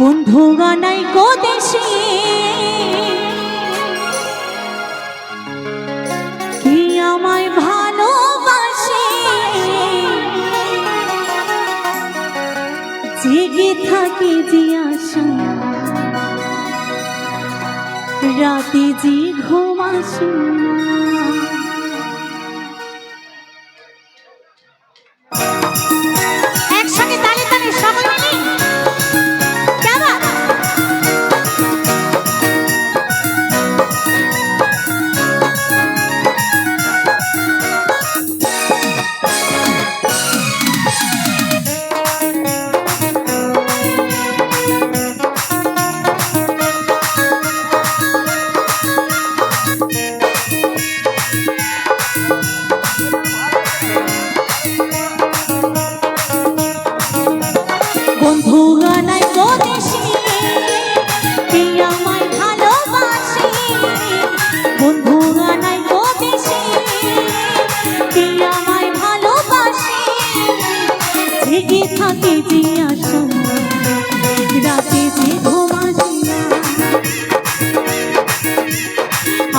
বন্ধু গানাই কো দেশে কি আমায় ভালোবাসে, জেগে থাকে যে আশা রাতে যে ঘুম আসে না। একসঙ্গে তালে তালে সকলে মিলে বন্ধু গানাই কো দেশে কে আমায় ভালোবাসে, বন্ধু গানাই কো দেশে কে আমায় ভালোবাসে, জেগে থাকে যে আশা রাতে যে ঘুম আসে না।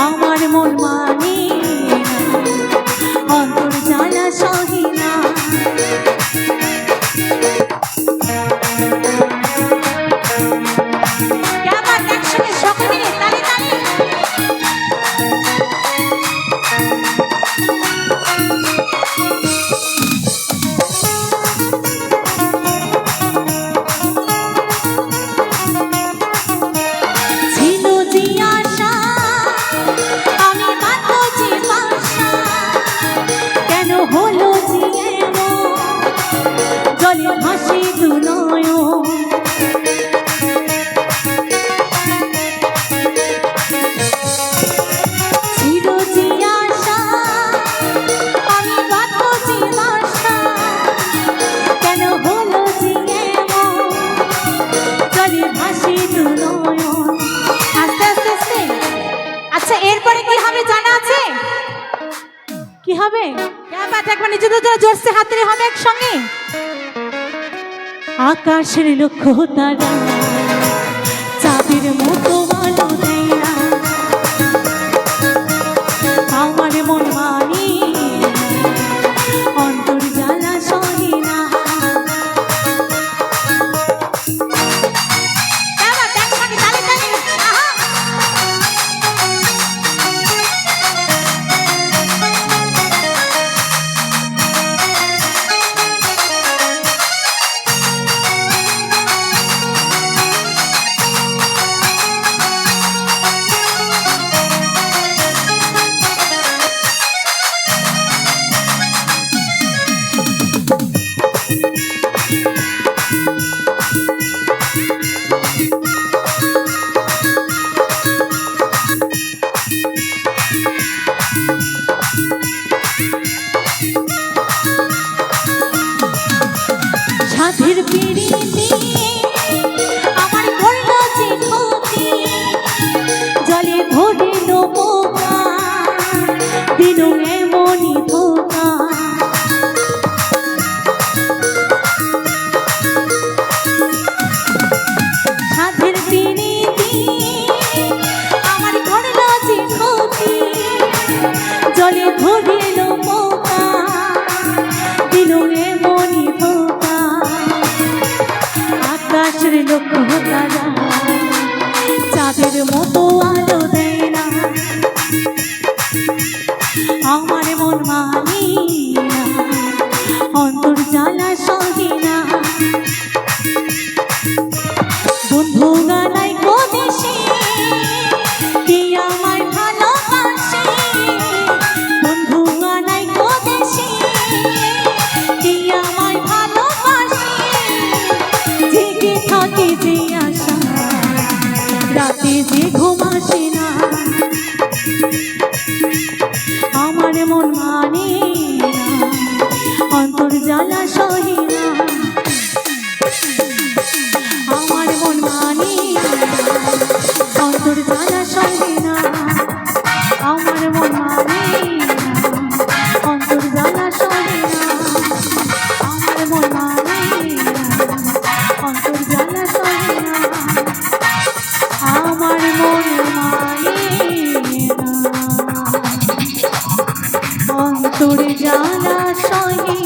আমার মন মানে অন্তর জ্বালা সহে না। হলো যে জলে ভাসে দু নয়ন, ছিল যে আশা আমি বাঁধব যে বাসা, কেন হলো যে জলে ভাসে দু নয়ন। আস্তে আস্তে আস্তে। আচ্ছা এরপরে কি হবে জানা আছে? কি হবে? একবার নিজেদের জোরসে হাতরে হবে একসঙ্গে। আকাশের লক্ষ্য তারা চাঁদের মতো আলো দেয় না, আমার মন মানে অন্তর জ্বালা সহে না। সাধের পিড়িতে আমার করল যে ক্ষতি, জলে ধরিল পোকা দিল এমনই ধোকা। সাধের পিড়িতে আমার করল যে ক্ষতি, জলে ধরিল পোকা দিল এমনই ধোকা। আকাশের লক্ষ্য তারা চাঁদের মতো আলো দেয় না, আমার মন মানে না অন্তর জ্বালা সহে না। বন্ধু গানাই কো দেশে কে আমায় ভালোবাসে, বন্ধু গানাই কো দেশে কে আমায় ভালোবাসে, জেগে থাকে যে আশা রাতে যে ঘুম আসে না। আমার মন মানে না অন্তর জ্বালা সহে না, আমার মন মানে অন্তর জ্বালা সহে না, আমার মন মানে অন্তর জ্বালা সহে না, আমার মন মানে অন্তর জ্বালা সহে না। তোর জ্বালা সহে